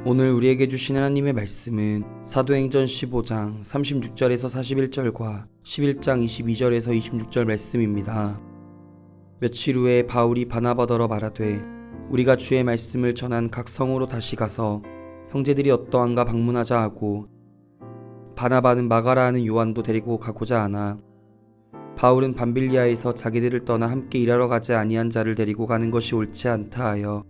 오늘 우리에게 주신 하나님의 말씀은 사도행전 15장 36절에서 41절과 11장 22절에서 26절 말씀입니다. 며칠 후에 바울이 바나바더러 말하되 우리가 주의 말씀을 전한 각 성으로 다시 가서 형제들이 어떠한가 방문하자 하고, 바나바는 마가라 하는 요한도 데리고 가고자 하나 바울은 밤빌리아에서 자기들을 떠나 함께 일하러 가지 아니한 자를 데리고 가는 것이 옳지 않다 하여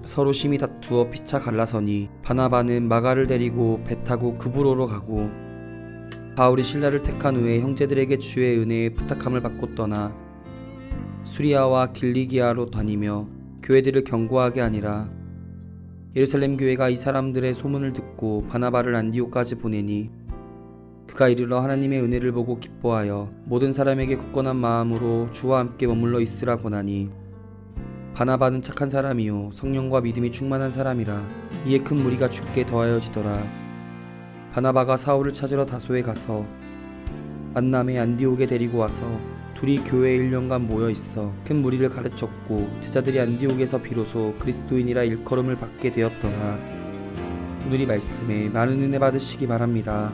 서로 심히 다투어 피차 갈라서니, 바나바는 마가를 데리고 배 타고 그브로로 가고, 바울이 신라를 택한 후에 형제들에게 주의 은혜에 부탁함을 받고 떠나 수리아와 길리기아로 다니며 교회들을 경고하게 하니라. 예루살렘 교회가 이 사람들의 소문을 듣고 바나바를 안디옥까지 보내니, 그가 이르러 하나님의 은혜를 보고 기뻐하여 모든 사람에게 굳건한 마음으로 주와 함께 머물러 있으라 권하니, 바나바는 착한 사람이요 성령과 믿음이 충만한 사람이라 이에 큰 무리가 죽게 더하여지더라. 바나바가 사울을 찾으러 다소에 가서 만남에 안디옥에 데리고 와서 둘이 교회에 1년간 모여 있어 큰 무리를 가르쳤고, 제자들이 안디옥에서 비로소 그리스도인이라 일컬음을 받게 되었더라. 오늘 이 말씀에 많은 은혜 받으시기 바랍니다.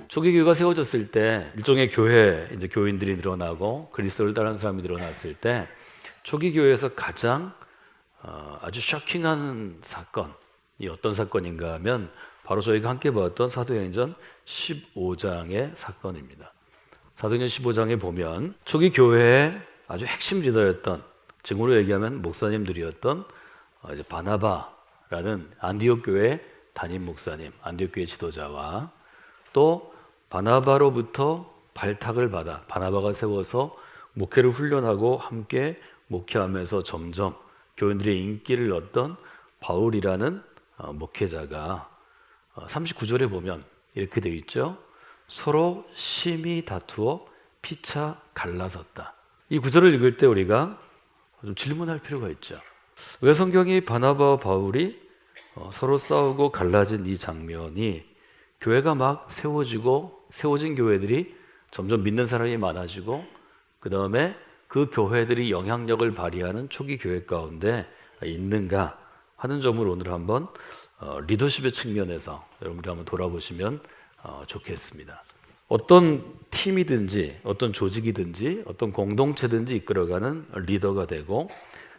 초기 교회가 세워졌을 때 일종의 교회, 이제 교인들이 늘어나고 그리스도를 따르는 사람이 늘어났을 때 초기 교회에서 가장 아주 쇼킹한 사건이 어떤 사건인가 하면 바로 저희가 함께 봤던 사도행전 15장의 사건입니다. 사도행전 15장에 보면 초기 교회의 아주 핵심 리더였던, 지금으로 얘기하면 목사님들이었던 이제 바나바라는 안디옥 교회 담임 목사님, 안디옥 교회 지도자와 또 바나바로부터 발탁을 받아 바나바가 세워서 목회를 훈련하고 함께 목회하면서 점점 교인들의 인기를 얻던 바울이라는 목회자가 39절에 보면 이렇게 되어 있죠. 서로 심히 다투어 피차 갈라섰다. 이 구절을 읽을 때 우리가 좀 질문할 필요가 있죠. 왜 성경이 바나바와 바울이 서로 싸우고 갈라진 이 장면이 교회가 막 세워진 교회들이 점점 믿는 사람이 많아지고, 그 다음에 그 교회들이 영향력을 발휘하는 초기 교회 가운데 있는가 하는 점을 오늘 한번 리더십의 측면에서 여러분들이 한번 돌아보시면 좋겠습니다. 어떤 팀이든지 어떤 조직이든지 어떤 공동체든지 이끌어가는 리더가 되고,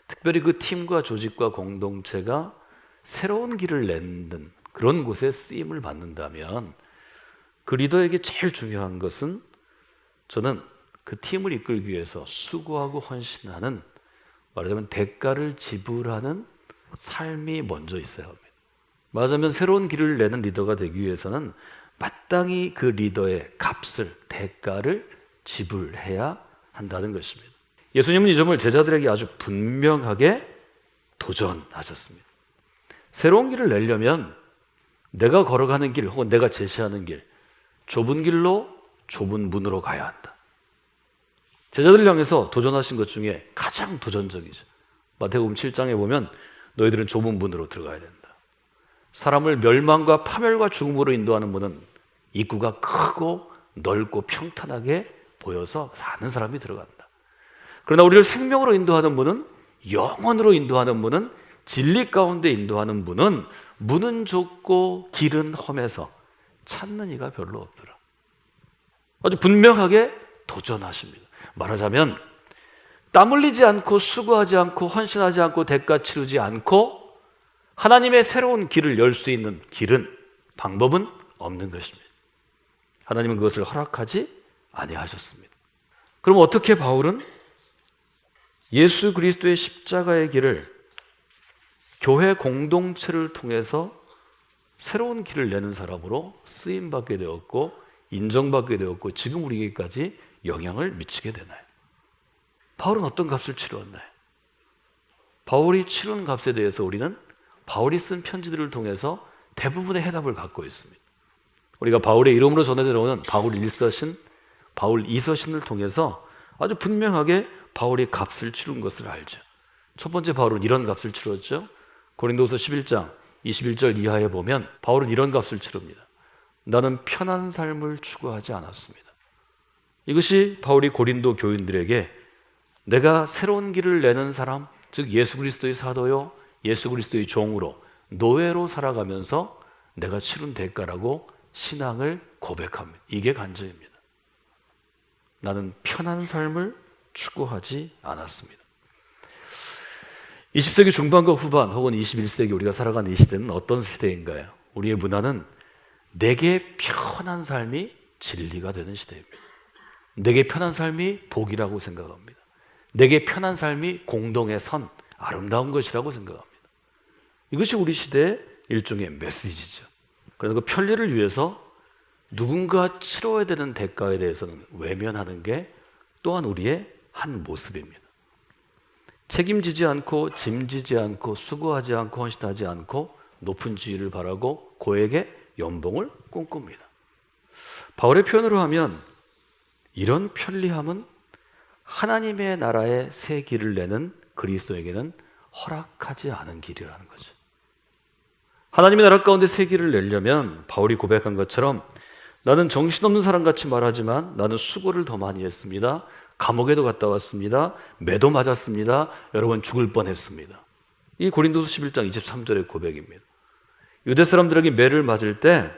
특별히 그 팀과 조직과 공동체가 새로운 길을 내는 그런 곳에 쓰임을 받는다면 그 리더에게 제일 중요한 것은, 저는 그 팀을 이끌기 위해서 수고하고 헌신하는, 말하자면 대가를 지불하는 삶이 먼저 있어야 합니다. 말하자면 새로운 길을 내는 리더가 되기 위해서는 마땅히 그 리더의 값을, 대가를 지불해야 한다는 것입니다. 예수님은 이 점을 제자들에게 아주 분명하게 도전하셨습니다. 새로운 길을 내려면 내가 걸어가는 길 혹은 내가 제시하는 길, 좁은 길로 좁은 문으로 가야 한다. 제자들을 향해서 도전하신 것 중에 가장 도전적이죠. 마태복음 7장에 보면 너희들은 좁은 문으로 들어가야 된다. 사람을 멸망과 파멸과 죽음으로 인도하는 문은 입구가 크고 넓고 평탄하게 보여서 사는 사람이 들어간다. 그러나 우리를 생명으로 인도하는 문은, 영원으로 인도하는 문은, 진리 가운데 인도하는 문은 좁고 길은 험해서 찾는 이가 별로 없더라. 아주 분명하게 도전하십니다. 말하자면 땀 흘리지 않고 수고하지 않고 헌신하지 않고 대가 치르지 않고 하나님의 새로운 길을 열 수 있는 길은, 방법은 없는 것입니다. 하나님은 그것을 허락하지 아니하셨습니다. 그럼 어떻게 바울은 예수 그리스도의 십자가의 길을 교회 공동체를 통해서 새로운 길을 내는 사람으로 쓰임받게 되었고 인정받게 되었고 지금 우리에게까지 영향을 미치게 되나요? 바울은 어떤 값을 치루었나요? 바울이 치른 값에 대해서 우리는 바울이 쓴 편지들을 통해서 대부분의 해답을 갖고 있습니다. 우리가 바울의 이름으로 전해져 나오는 바울 1서신, 바울 2서신을 통해서 아주 분명하게 바울이 값을 치른 것을 알죠. 첫 번째, 바울은 이런 값을 치렀죠. 고린도서 11장 21절 이하에 보면 바울은 이런 값을 치릅니다. 나는 편한 삶을 추구하지 않았습니다. 이것이 바울이 고린도 교인들에게 내가 새로운 길을 내는 사람, 즉 예수 그리스도의 사도요, 예수 그리스도의 종으로 노예로 살아가면서 내가 치른 대가라고 신앙을 고백합니다. 이게 간증입니다. 나는 편한 삶을 추구하지 않았습니다. 20세기 중반과 후반 혹은 21세기 우리가 살아가는 이 시대는 어떤 시대인가요? 우리의 문화는 내게 편한 삶이 진리가 되는 시대입니다. 내게 편한 삶이 복이라고 생각합니다. 내게 편한 삶이 공동의 선, 아름다운 것이라고 생각합니다. 이것이 우리 시대의 일종의 메시지죠. 그래서 그 편리를 위해서 누군가 치러야 되는 대가에 대해서는 외면하는 게 또한 우리의 한 모습입니다. 책임지지 않고 짐지지 않고 수고하지 않고 헌신하지 않고 높은 지위를 바라고 고에게 연봉을 꿈꿉니다. 바울의 표현으로 하면 이런 편리함은 하나님의 나라의 새 길을 내는 그리스도에게는 허락하지 않은 길이라는 거죠. 하나님의 나라 가운데 새 길을 내려면 바울이 고백한 것처럼 나는 정신없는 사람같이 말하지만 나는 수고를 더 많이 했습니다. 감옥에도 갔다 왔습니다. 매도 맞았습니다. 여러분 죽을 뻔했습니다. 이 고린도서 11장 23절의 고백입니다. 유대 사람들에게 매를 맞을 때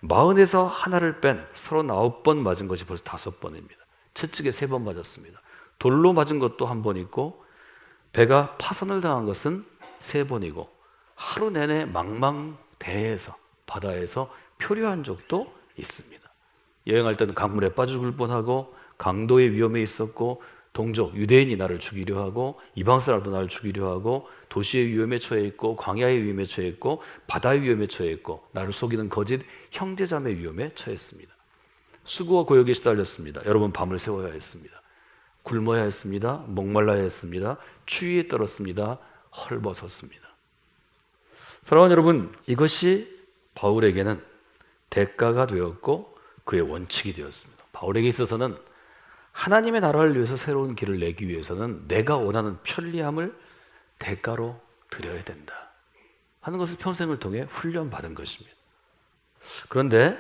40에서 하나를 뺀 39번 맞은 것이 벌써 5번입니다. 채찍에 3번 맞았습니다. 돌로 맞은 것도 1번 있고 배가 파선을 당한 것은 3번이고 하루 내내 망망대해에서 바다에서 표류한 적도 있습니다. 여행할 때는 강물에 빠져 죽을 뻔하고 강도의 위험에 있었고 동족 유대인이 나를 죽이려 하고 이방 사람도 나를 죽이려 하고 도시의 위험에 처해 있고 광야의 위험에 처해 있고 바다의 위험에 처해 있고 나를 속이는 거짓 형제자매 위험에 처했습니다. 수고와 고역에 시달렸습니다. 여러분 밤을 새워야 했습니다. 굶어야 했습니다. 목말라야 했습니다. 추위에 떨었습니다. 헐벗었습니다. 사랑하는 여러분, 이것이 바울에게는 대가가 되었고 그의 원칙이 되었습니다. 바울에게 있어서는 하나님의 나라를 위해서 새로운 길을 내기 위해서는 내가 원하는 편리함을 대가로 드려야 된다 하는 것을 평생을 통해 훈련받은 것입니다. 그런데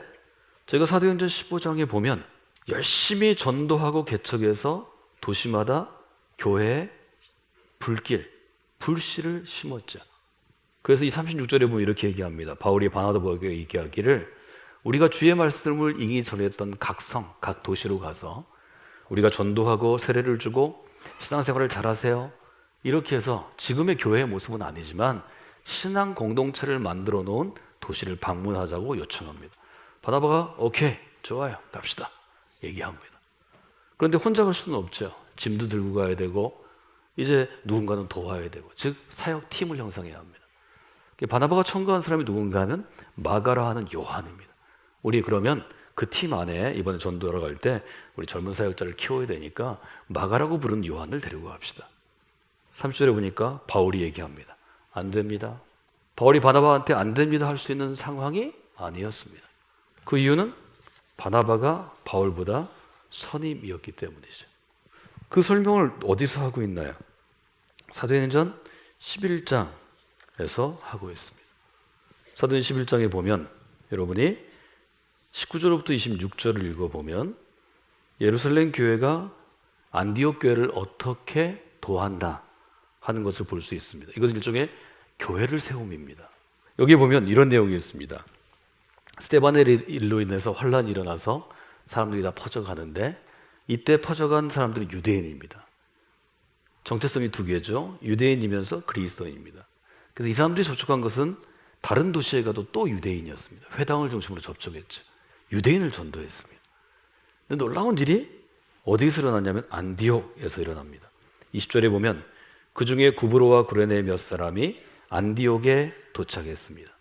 제가 사도행전 15장에 보면 열심히 전도하고 개척해서 도시마다 교회에 불길, 불씨를 심었죠. 그래서 이 36절에 보면 이렇게 얘기합니다. 바울이 바나바에게 얘기하기를 우리가 주의 말씀을 ing히 전했던 각 성, 각 도시로 가서 우리가 전도하고 세례를 주고 신앙생활을 잘하세요. 이렇게 해서 지금의 교회의 모습은 아니지만 신앙 공동체를 만들어 놓은 도시를 방문하자고 요청합니다. 바나바가 오케이, 좋아요, 갑시다 얘기합니다. 그런데 혼자 갈 수는 없죠. 짐도 들고 가야 되고 이제 누군가는 도와야 되고 즉 사역 팀을 형성해야 합니다. 바나바가 청구한 사람이 누군가 하면 마가라 하는 요한입니다. 우리 그러면 그 팀 안에 이번에 전도하러 갈 때 우리 젊은 사역자를 키워야 되니까 마가라고 부르는 요한을 데리고 갑시다. 30절에 보니까 바울이 얘기합니다. 안 됩니다. 바울이 바나바한테 안 됩니다 할 수 있는 상황이 아니었습니다. 그 이유는 바나바가 바울보다 선임이었기 때문이죠. 그 설명을 어디서 하고 있나요? 사도행전 11장에서 하고 있습니다. 사도행전 11장에 보면 여러분이 19절부터 26절을 읽어보면 예루살렘 교회가 안디옥 교회를 어떻게 도한다 하는 것을 볼 수 있습니다. 이것은 일종의 교회를 세움입니다. 여기 보면 이런 내용이 있습니다. 스데반의 일로 인해서 환란이 일어나서 사람들이 다 퍼져가는데 이때 퍼져간 사람들이 유대인입니다. 정체성이 2개죠. 유대인이면서 그리스도인입니다. 그래서 이 사람들이 접촉한 것은 다른 도시에 가도 또 유대인이었습니다. 회당을 중심으로 접촉했죠. 유대인을 전도했습니다. 근데 놀라운 일이 어디에서 일어났냐면 안디옥에서 일어납니다. 20절에 보면 그 중에 구브로와 구레네 몇 사람이 안디옥에 도착했습니다.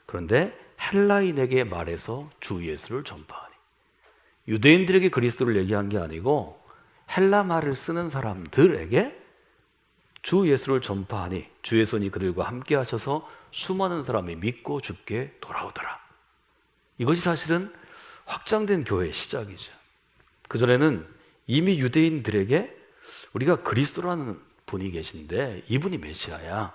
그런데 헬라인에게 말해서 주 예수를 전파하니 유대인들에게 그리스도를 얘기한 게 아니고 헬라 말을 쓰는 사람들에게 주 예수를 전파하니 주의 손이 그들과 함께 하셔서 수많은 사람이 믿고 주께 돌아오더라. 이것이 사실은 확장된 교회의 시작이죠. 그전에는 이미 유대인들에게 우리가 그리스도라는 분이 계신데 이분이 메시아야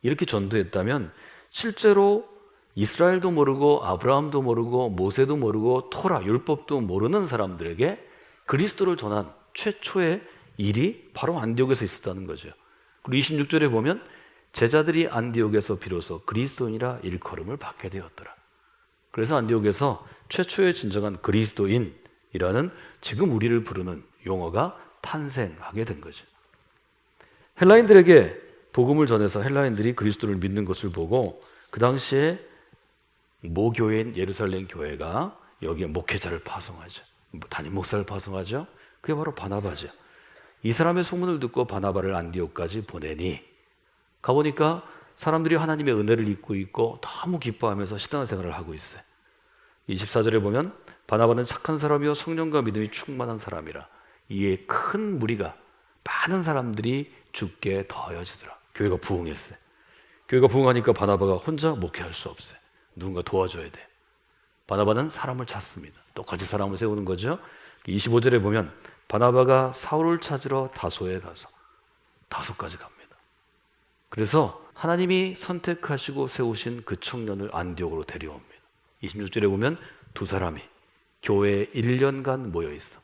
이렇게 전도했다면 실제로 이스라엘도 모르고 아브라함도 모르고 모세도 모르고 토라 율법도 모르는 사람들에게 그리스도를 전한 최초의 일이 바로 안디옥에서 있었다는 거죠. 그리고 26절에 보면 제자들이 안디옥에서 비로소 그리스도인이라 일컬음을 받게 되었더라. 그래서 안디옥에서 최초의 진정한 그리스도인이라는 지금 우리를 부르는 용어가 탄생하게 된 거죠. 헬라인들에게 복음을 전해서 헬라인들이 그리스도를 믿는 것을 보고 그 당시에 모교회인 예루살렘 교회가 여기에 목회자를 파송하죠. 담임 목사를 파송하죠. 그게 바로 바나바죠. 이 사람의 소문을 듣고 바나바를 안디옥까지 보내니 가보니까 사람들이 하나님의 은혜를 입고 있고 너무 기뻐하면서 신앙생활을 하고 있어요. 24절에 보면 바나바는 착한 사람이요 성령과 믿음이 충만한 사람이라 이에 큰 무리가 많은 사람들이 죽게 더해지더라. 교회가 부흥했어요. 교회가 부흥하니까 바나바가 혼자 목회할 수 없어요. 누군가 도와줘야 돼. 바나바는 사람을 찾습니다. 똑같이 사람을 세우는 거죠. 25절에 보면 바나바가 사울을 찾으러 다소에 가서 다소까지 갑니다. 그래서 하나님이 선택하시고 세우신 그 청년을 안디옥으로 데려옵니다. 26절에 보면 두 사람이 교회에 1년간 모여 있어.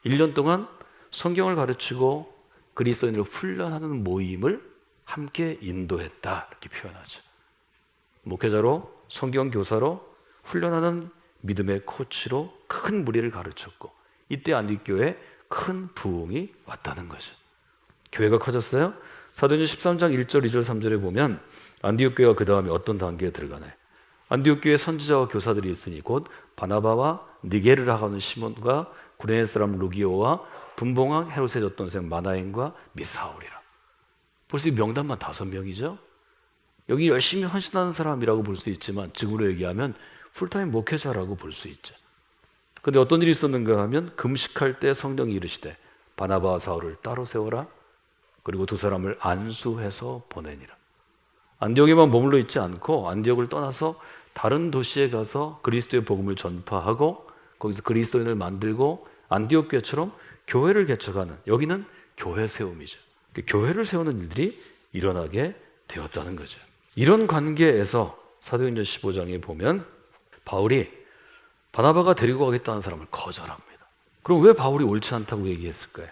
1년 동안 성경을 가르치고 그리스도인을 훈련하는 모임을 함께 인도했다 이렇게 표현하죠. 목회자로 성경 교사로 훈련하는 믿음의 코치로 큰 무리를 가르쳤고 이때 안디옥교회에 큰 부흥이 왔다는 거죠. 교회가 커졌어요. 사도행전 13장 1절, 2절, 3절에 보면 안디옥교회가 그 다음에 어떤 단계에 들어가나요? 안디옥교회에 선지자와 교사들이 있으니 곧 바나바와 니게르라고 하는 시몬과 구레네 사람 루기오와 분봉왕 헤롯의 젖돈생 마나엔과 미사울이라. 벌써 이 명단만 5명이죠. 여기 열심히 헌신하는 사람이라고 볼 수 있지만 지금으로 얘기하면 풀타임 목회자라고 볼 수 있죠. 그런데 어떤 일이 있었는가 하면 금식할 때 성령이 이르시되 바나바와 사울을 따로 세워라. 그리고 두 사람을 안수해서 보내니라. 안디옥에만 머물러 있지 않고 안디옥을 떠나서 다른 도시에 가서 그리스도의 복음을 전파하고 거기서 그리스도인을 만들고 안디옥 교회처럼 교회를 개척하는, 여기는 교회 세움이죠. 교회를 세우는 일들이 일어나게 되었다는 거죠. 이런 관계에서 사도행전 15장에 보면 바울이 바나바가 데리고 가겠다는 사람을 거절합니다. 그럼 왜 바울이 옳지 않다고 얘기했을까요?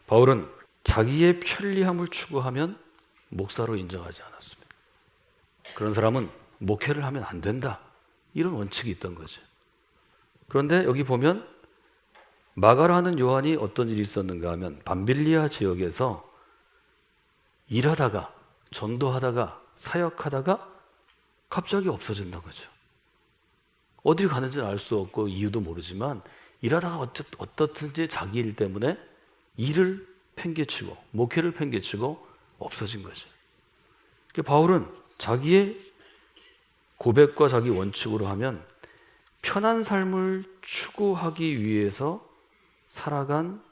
바울은 자기의 편리함을 추구하면 목사로 인정하지 않았습니다. 그런 사람은 목회를 하면 안 된다. 이런 원칙이 있던 거죠. 그런데 여기 보면 마가라는 요한이 어떤 일이 있었는가 하면 밤빌리아 지역에서 일하다가 전도하다가 사역하다가 갑자기 없어진다는 거죠. 어디를 가는지는 알 수 없고 이유도 모르지만 일하다가 어떻든지 자기 일 때문에 일을 팽개치고 목회를 팽개치고 없어진 거죠. 바울은 자기의 고백과 자기 원칙으로 하면 편한 삶을 추구하기 위해서 살아간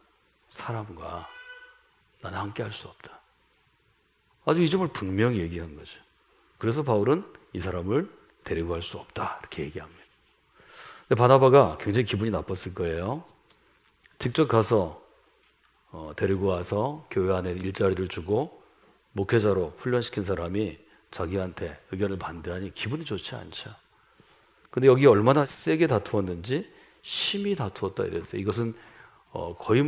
사람과 나는 함께 할 수 없다. 아주 이 점을 분명히 얘기한 거죠. 그래서 바울은 이 사람을 데리고 갈 수 없다 이렇게 얘기합니다. 근데 바나바가 굉장히 기분이 나빴을 거예요. 직접 가서 데리고 와서 교회 안에 일자리를 주고 목회자로 훈련시킨 사람이 자기한테 의견을 반대하니 기분이 좋지 않죠. 근데 여기 얼마나 세게 다투었는지 심히 다투었다 이랬어요. 이것은 거의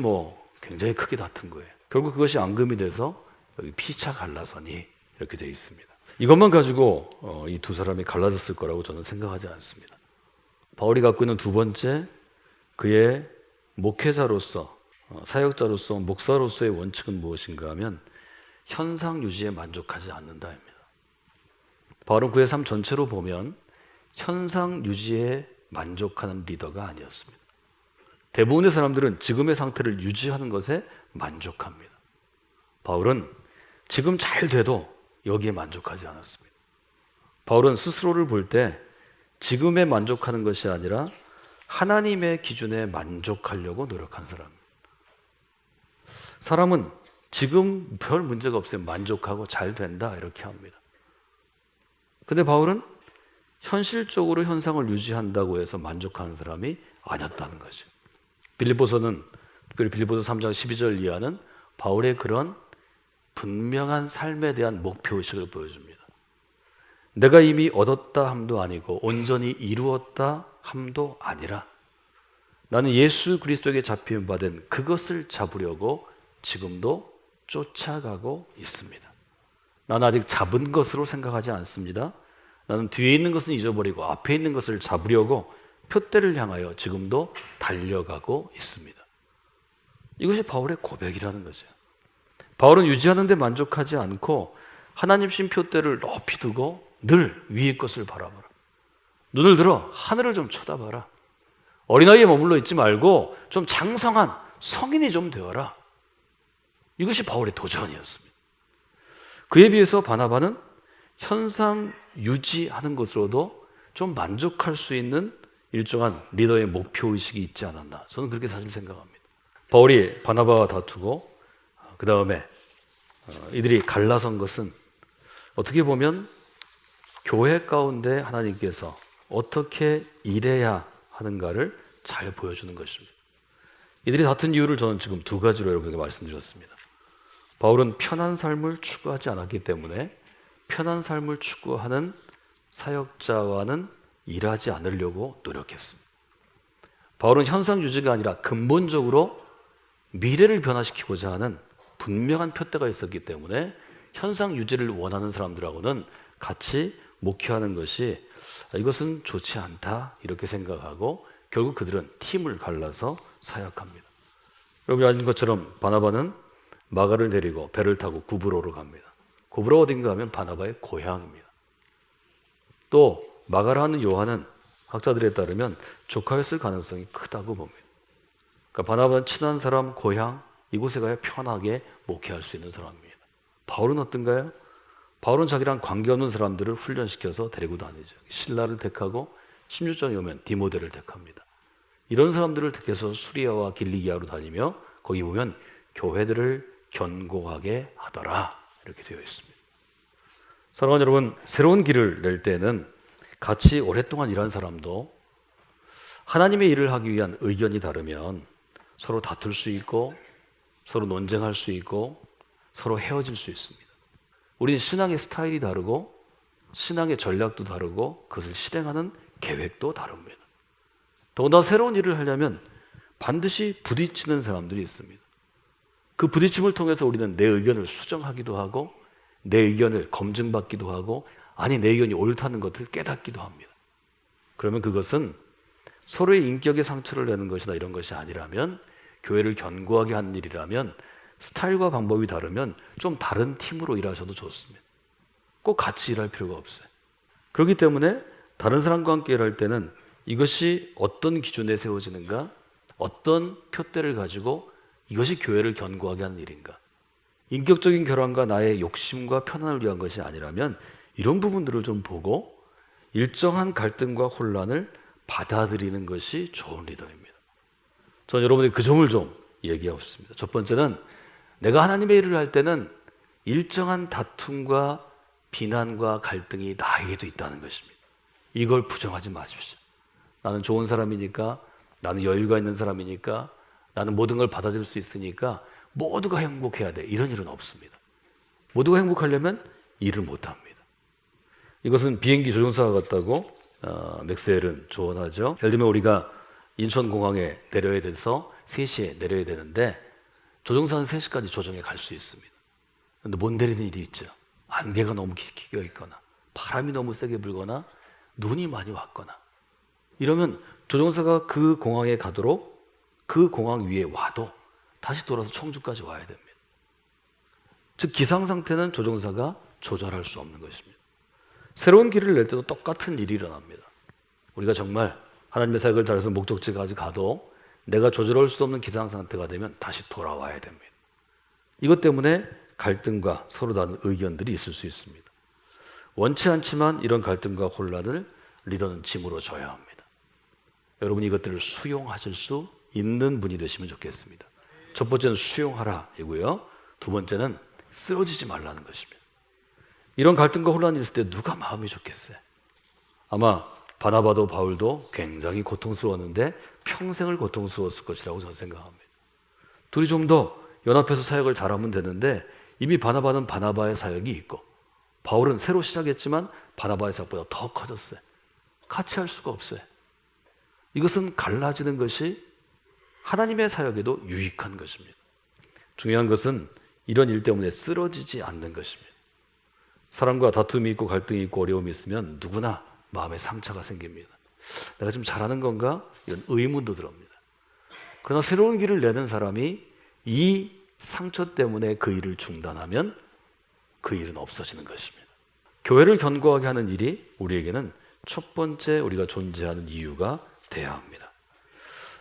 굉장히 크게 다툰 거예요. 결국 그것이 앙금이 돼서 여기 피차 갈라서니 이렇게 되어 있습니다. 이것만 가지고 이 두 사람이 갈라졌을 거라고 저는 생각하지 않습니다. 바울이 갖고 있는 두 번째 그의 목회자로서 사역자로서 목사로서의 원칙은 무엇인가 하면 현상 유지에 만족하지 않는다입니다. 바울은 그의 삶 전체로 보면 현상 유지에 만족하는 리더가 아니었습니다. 대부분의 사람들은 지금의 상태를 유지하는 것에 만족합니다. 바울은 지금 잘 돼도 여기에 만족하지 않았습니다. 바울은 스스로를 볼 때 지금에 만족하는 것이 아니라 하나님의 기준에 만족하려고 노력한 사람입니다. 사람은 지금 별 문제가 없으면 만족하고 잘 된다 이렇게 합니다. 근데 바울은 현실적으로 현상을 유지한다고 해서 만족하는 사람이 아니었다는 거죠. 빌립보서는 특별히 빌립보서 3장 12절 이하는 바울의 그런 분명한 삶에 대한 목표의식을 보여줍니다. 내가 이미 얻었다 함도 아니고 온전히 이루었다 함도 아니라 나는 예수 그리스도에게 잡힌 바 된 그것을 잡으려고 지금도 쫓아가고 있습니다. 나는 아직 잡은 것으로 생각하지 않습니다. 나는 뒤에 있는 것은 잊어버리고 앞에 있는 것을 잡으려고 표대를 향하여 지금도 달려가고 있습니다. 이것이 바울의 고백이라는 거죠. 바울은 유지하는 데 만족하지 않고 하나님 신 표대를 높이 두고 늘 위의 것을 바라봐라. 눈을 들어 하늘을 좀 쳐다봐라. 어린아이에 머물러 있지 말고 좀 장성한 성인이 좀 되어라. 이것이 바울의 도전이었습니다. 그에 비해서 바나바는 현상 유지하는 것으로도 좀 만족할 수 있는 일정한 리더의 목표의식이 있지 않았나. 저는 그렇게 사실 생각합니다. 바울이 바나바와 다투고 그 다음에 이들이 갈라선 것은 어떻게 보면 교회 가운데 하나님께서 어떻게 일해야 하는가를 잘 보여주는 것입니다. 이들이 다툰 이유를 저는 지금 두 가지로 여러분에게 말씀드렸습니다. 바울은 편한 삶을 추구하지 않았기 때문에 편한 삶을 추구하는 사역자와는 일하지 않으려고 노력했습니다. 바울은 현상 유지가 아니라 근본적으로 미래를 변화시키고자 하는 분명한 표대가 있었기 때문에 현상 유지를 원하는 사람들하고는 같이 목회하는 것이 이것은 좋지 않다 이렇게 생각하고 결국 그들은 팀을 갈라서 사역합니다. 여러분이 아신 것처럼 바나바는 마가를 데리고 배를 타고 구브로로 갑니다. 구브로 어딘가 하면 바나바의 고향입니다. 또 마가를 하는 요한은 학자들에 따르면 조카였을 가능성이 크다고 봅니다. 그러니까 바나바는 친한 사람, 고향, 이곳에 가야 편하게 목회할 수 있는 사람입니다. 바울은 어떤가요? 바울은 자기랑 관계없는 사람들을 훈련시켜서 데리고 다니죠. 신라를 택하고 16장에 오면 디모데를 택합니다. 이런 사람들을 택해서 수리아와 길리기아로 다니며 거기 보면 교회들을 견고하게 하더라 이렇게 되어 있습니다. 사랑하는 여러분, 새로운 길을 낼 때는 같이 오랫동안 일한 사람도 하나님의 일을 하기 위한 의견이 다르면 서로 다툴 수 있고 서로 논쟁할 수 있고 서로 헤어질 수 있습니다. 우리는 신앙의 스타일이 다르고 신앙의 전략도 다르고 그것을 실행하는 계획도 다릅니다. 더군다나 새로운 일을 하려면 반드시 부딪히는 사람들이 있습니다. 그 부딪힘을 통해서 우리는 내 의견을 수정하기도 하고 내 의견을 검증받기도 하고 아니 내 의견이 옳다는 것을 깨닫기도 합니다. 그러면 그것은 서로의 인격에 상처를 내는 것이나 이런 것이 아니라면 교회를 견고하게 하는 일이라면 스타일과 방법이 다르면 좀 다른 팀으로 일하셔도 좋습니다. 꼭 같이 일할 필요가 없어요. 그렇기 때문에 다른 사람과 함께 일할 때는 이것이 어떤 기준에 세워지는가, 어떤 표대를 가지고 이것이 교회를 견고하게 하는 일인가, 인격적인 결함과 나의 욕심과 편안을 위한 것이 아니라면 이런 부분들을 좀 보고 일정한 갈등과 혼란을 받아들이는 것이 좋은 리더입니다. 저는 여러분이 그 점을 좀 얘기하고 싶습니다. 첫 번째는 내가 하나님의 일을 할 때는 일정한 다툼과 비난과 갈등이 나에게도 있다는 것입니다. 이걸 부정하지 마십시오. 나는 좋은 사람이니까, 나는 여유가 있는 사람이니까, 나는 모든 걸 받아들일 수 있으니까 모두가 행복해야 돼. 이런 일은 없습니다. 모두가 행복하려면 일을 못합니다. 이것은 비행기 조종사가 같다고 맥스웰은 조언하죠. 예를 들면 우리가 인천공항에 내려야 돼서 3시에 내려야 되는데 조종사는 3시까지 조정에 갈 수 있습니다. 그런데 못 내리는 일이 있죠. 안개가 너무 깊게 껴 있거나 바람이 너무 세게 불거나 눈이 많이 왔거나 이러면 조종사가 그 공항에 가도록 그 공항 위에 와도 다시 돌아서 청주까지 와야 됩니다. 즉 기상 상태는 조종사가 조절할 수 없는 것입니다. 새로운 길을 낼 때도 똑같은 일이 일어납니다. 우리가 정말 하나님의 사역을 잘해서 목적지까지 가도 내가 조절할 수 없는 기상 상태가 되면 다시 돌아와야 됩니다. 이것 때문에 갈등과 서로 다른 의견들이 있을 수 있습니다. 원치 않지만 이런 갈등과 혼란을 리더는 짐으로 져야 합니다. 여러분이 이것들을 수용하실 수 있는 분이 되시면 좋겠습니다. 첫 번째는 수용하라 이고요. 두 번째는 쓰러지지 말라는 것입니다. 이런 갈등과 혼란이 있을 때 누가 마음이 좋겠어요? 아마 바나바도 바울도 굉장히 고통스러웠는데 평생을 고통스러웠을 것이라고 저는 생각합니다. 둘이 좀 더 연합해서 사역을 잘하면 되는데 이미 바나바는 바나바의 사역이 있고 바울은 새로 시작했지만 바나바의 사역보다 더 커졌어요. 같이 할 수가 없어요. 이것은 갈라지는 것이 하나님의 사역에도 유익한 것입니다. 중요한 것은 이런 일 때문에 쓰러지지 않는 것입니다. 사람과 다툼이 있고 갈등이 있고 어려움이 있으면 누구나 마음에 상처가 생깁니다. 내가 지금 잘하는 건가? 이런 의문도 들어옵니다. 그러나 새로운 길을 내는 사람이 이 상처 때문에 그 일을 중단하면 그 일은 없어지는 것입니다. 교회를 견고하게 하는 일이 우리에게는 첫 번째 우리가 존재하는 이유가 돼야 합니다.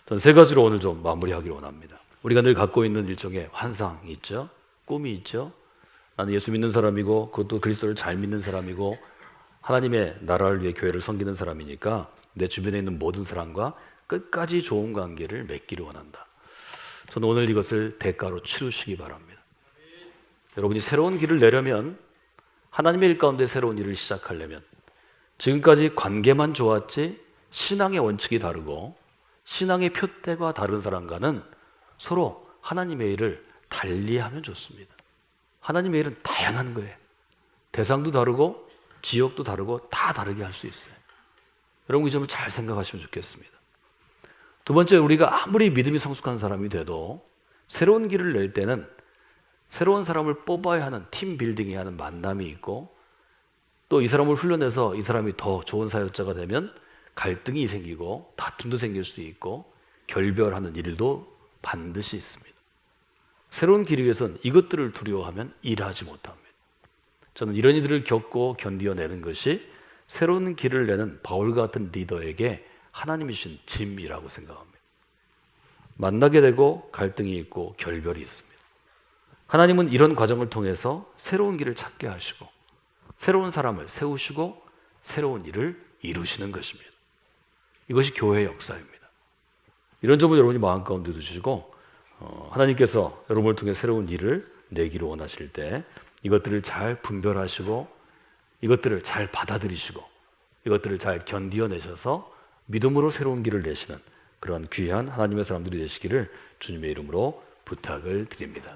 저는 세 가지로 오늘 좀 마무리하기를 원합니다. 우리가 늘 갖고 있는 일종의 환상이 있죠. 꿈이 있죠. 나는 예수 믿는 사람이고 그것도 그리스도를 잘 믿는 사람이고 하나님의 나라를 위해 교회를 섬기는 사람이니까 내 주변에 있는 모든 사람과 끝까지 좋은 관계를 맺기를 원한다. 저는 오늘 이것을 대가로 치르시기 바랍니다. 여러분이 새로운 길을 내려면, 하나님의 일 가운데 새로운 일을 시작하려면 지금까지 관계만 좋았지 신앙의 원칙이 다르고 신앙의 표대가 다른 사람과는 서로 하나님의 일을 달리하면 좋습니다. 하나님의 일은 다양한 거예요. 대상도 다르고 지역도 다르고 다 다르게 할 수 있어요. 여러분 이 점을 잘 생각하시면 좋겠습니다. 두 번째, 우리가 아무리 믿음이 성숙한 사람이 돼도 새로운 길을 낼 때는 새로운 사람을 뽑아야 하는 팀 빌딩이 하는 만남이 있고 또 이 사람을 훈련해서 이 사람이 더 좋은 사역자가 되면 갈등이 생기고 다툼도 생길 수 있고 결별하는 일도 반드시 있습니다. 새로운 길 위해서는 이것들을 두려워하면 일하지 못합니다. 저는 이런 일들을 겪고 견디어내는 것이 새로운 길을 내는 바울 같은 리더에게 하나님이 주신 짐이라고 생각합니다. 만나게 되고 갈등이 있고 결별이 있습니다. 하나님은 이런 과정을 통해서 새로운 길을 찾게 하시고 새로운 사람을 세우시고 새로운 일을 이루시는 것입니다. 이것이 교회의 역사입니다. 이런 점을 여러분이 마음 가운데 두시고 하나님께서 여러분을 통해 새로운 일을 내기를 원하실 때 이것들을 잘 분별하시고 이것들을 잘 받아들이시고 이것들을 잘 견디어내셔서 믿음으로 새로운 길을 내시는 그런 귀한 하나님의 사람들이 되시기를 주님의 이름으로 부탁을 드립니다.